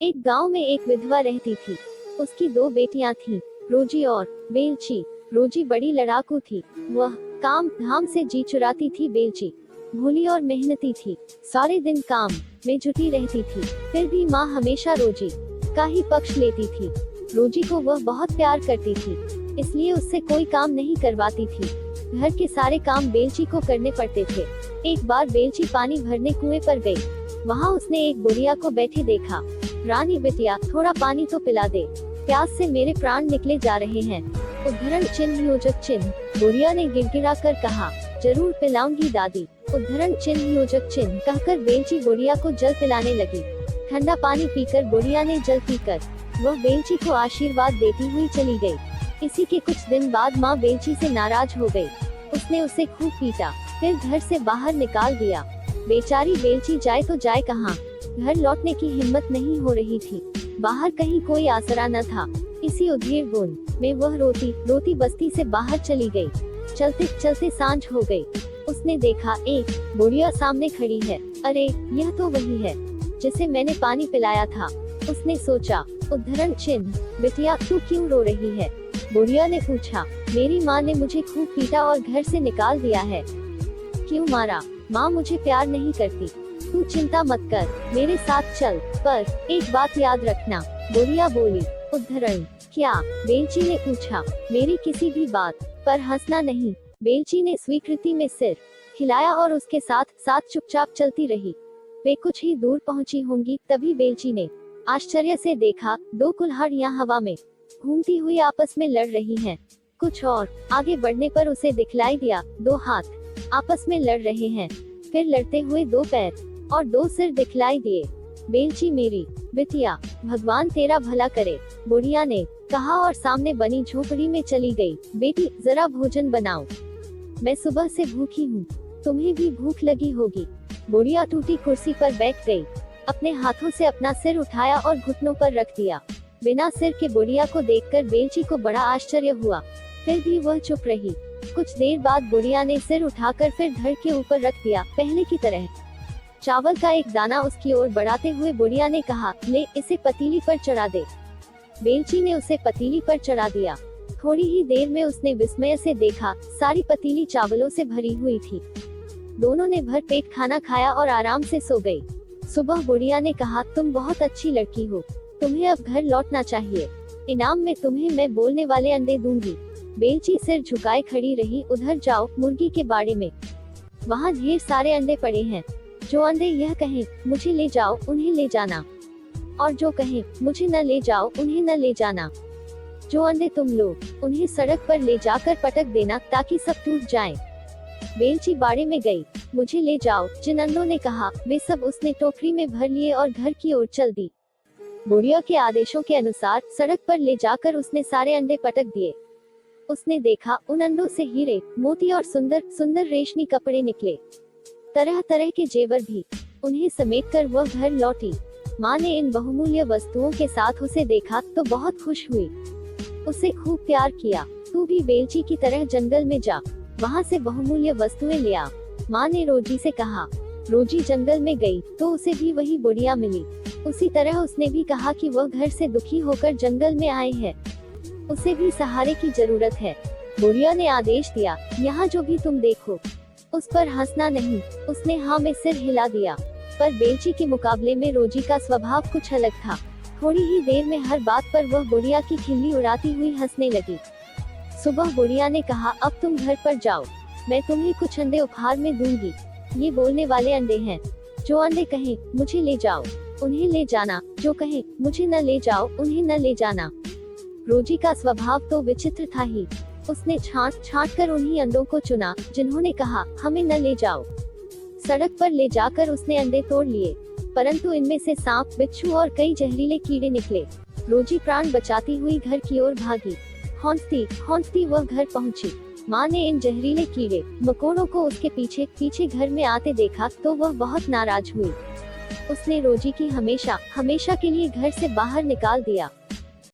एक गांव में एक विधवा रहती थी। उसकी दो बेटियां थीं, रोजी और बेलची। रोजी बड़ी लड़ाकू थी। वह काम धाम से जी चुराती थी। बेलची भोली और मेहनती थी, सारे दिन काम में जुटी रहती थी। फिर भी माँ हमेशा रोजी का ही पक्ष लेती थी। रोजी को वह बहुत प्यार करती थी, इसलिए उससे कोई काम नहीं करवाती थी। घर के सारे काम बेलची को करने पड़ते थे। एक बार बेलची पानी भरने कुएं पर गई। वहाँ उसने एक बुढ़िया को बैठे देखा। रानी बिटिया, थोड़ा पानी तो पिला दे, प्यास से मेरे प्राण निकले जा रहे हैं। उद्धरण चिन्ह योजक चिन्ह। बुढ़िया ने गिड़गिड़ा कर कहा, जरूर पिलाऊंगी दादी। उद्धरण चिन्ह योजक चिन्ह कहकर बेलची बुढ़िया को जल पिलाने लगी। ठंडा पानी पीकर बुढ़िया ने जल पीकर वह बेलची को आशीर्वाद देती हुई चली गई। इसी के कुछ दिन बाद माँ बेलची से नाराज हो गई। उसने उसे खूब पीटा, फिर घर से बाहर निकाल दिया। बेचारी बेलची जाए तो जाए कहाँ। घर लौटने की हिम्मत नहीं हो रही थी। बाहर कहीं कोई आसरा न था। इसी उधेड़ बुन में वह रोती रोती बस्ती से बाहर चली गई। चलते चलते सांझ हो गई। उसने देखा एक बुढ़िया सामने खड़ी है। अरे, यह तो वही है जिसे मैंने पानी पिलाया था। उसने सोचा। उद्धरण चिन्ह, बिटिया तू क्यों रो रही है? बुढ़िया ने पूछा। मेरी माँ ने मुझे खूब पीटा और घर से निकाल दिया है। क्यों मारा? माँ मुझे प्यार नहीं करती। तू चिंता मत कर, मेरे साथ चल, पर एक बात याद रखना। बुढ़िया बोली। उद्धरण क्या? बेलची ने पूछा। मेरी किसी भी बात पर हंसना नहीं। बेलची ने स्वीकृति में सिर हिलाया और उसके साथ साथ चुपचाप चलती रही। वे कुछ ही दूर पहुंची होंगी, तभी बेलची ने आश्चर्य से देखा, दो कुल्हाड़ियां हवा में घूमती हुई आपस में लड़ रही हैं। कुछ और आगे बढ़ने पर उसे दिखलाई दिया, दो हाथ आपस में लड़ रहे हैं। फिर लड़ते हुए दो पैर और दो सिर दिखलाई दिए। बेलची मेरी बिटिया, भगवान तेरा भला करे, बुढ़िया ने कहा और सामने बनी झोपड़ी में चली गई। बेटी जरा भोजन बनाओ, मैं सुबह से भूखी हूँ, तुम्हें भी भूख लगी होगी। बुढ़िया टूटी कुर्सी पर बैठ गई, अपने हाथों से अपना सिर उठाया और घुटनों पर रख दिया। बिना सिर के बुढ़िया को देखकर बेलची को बड़ा आश्चर्य हुआ, फिर भी वह चुप रही। कुछ देर बाद बुढ़िया ने सिर उठाकर फिर धड़ के ऊपर रख दिया, पहले की तरह। चावल का एक दाना उसकी ओर बढ़ाते हुए बुढ़िया ने कहा, ले इसे पतीली पर चढ़ा दे। बेलची ने उसे पतीली पर चढ़ा दिया। थोड़ी ही देर में उसने विस्मय से देखा, सारी पतीली चावलों से भरी हुई थी। दोनों ने भर पेट खाना खाया और आराम से सो गई। सुबह बुढ़िया ने कहा, तुम बहुत अच्छी लड़की हो, तुम्हें अब घर लौटना चाहिए। इनाम में तुम्हें मैं बोलने वाले अंडे दूंगी। बेलची सिर झुकाए खड़ी रही। उधर जाओ मुर्गी के बाड़े में, वहाँ ढेर सारे अंडे पड़े हैं। जो अंडे यह कहें मुझे ले जाओ, उन्हें ले जाना, और जो कहें मुझे न ले जाओ, उन्हें न ले जाना। जो अंडे तुम लो, उन्हें सड़क पर ले जाकर पटक देना ताकि सब टूट जाएं। बेलची बाड़े में गई। मुझे ले जाओ, जिन अंडों ने कहा वे सब उसने टोकरी में भर लिए और घर की ओर चल दी। बुढ़िया के आदेशों के अनुसार सड़क पर ले जाकर उसने सारे अंडे पटक दिए। उसने देखा उन अंडों से हीरे, मोती और सुंदर सुंदर रेशमी कपड़े निकले, तरह तरह के जेवर भी। उन्हें समेटकर वह घर लौटी। माँ ने इन बहुमूल्य वस्तुओं के साथ उसे देखा तो बहुत खुश हुई, उसे खूब प्यार किया। तू भी बेलची की तरह जंगल में जा, वहाँ से बहुमूल्य वस्तुएं ले आ। माँ ने रोजी से कहा। रोजी जंगल में गई तो उसे भी वही बुढ़िया मिली। उसी तरह उसने भी कहा कि वह घर से दुखी होकर जंगल में आए हैं, उसे भी सहारे की जरूरत है। बुढ़िया ने आदेश दिया, यहाँ जो भी तुम देखो उस पर हंसना नहीं। उसने हाँ में सिर हिला दिया। पर बेलची के मुकाबले में रोजी का स्वभाव कुछ अलग था। थोड़ी ही देर में हर बात पर वह बुढ़िया की खिल्ली उड़ाती हुई हंसने लगी। सुबह बुढ़िया ने कहा, अब तुम घर पर जाओ, मैं तुम्हें कुछ अंडे उपहार में दूंगी। ये बोलने वाले अंडे हैं। जो अंडे कहें मुझे ले जाओ, उन्हें ले जाना, जो कहें मुझे न ले जाओ, उन्हें न ले जाना। रोजी का स्वभाव तो विचित्र था ही। उसने छांट छांट कर उन्हीं अंडों को चुना जिन्होंने कहा हमें न ले जाओ। सड़क पर ले जाकर उसने अंडे तोड़ लिए, परंतु इनमें से सांप, बिच्छू और कई जहरीले कीड़े निकले। रोजी प्राण बचाती हुई घर की ओर भागी। हौंसती हौंसती वह घर पहुंची। माँ ने इन जहरीले कीड़े मकोड़ों को उसके पीछे पीछे घर में आते देखा तो वह बहुत नाराज हुई। उसने रोजी की हमेशा हमेशा के लिए घर से बाहर निकाल दिया।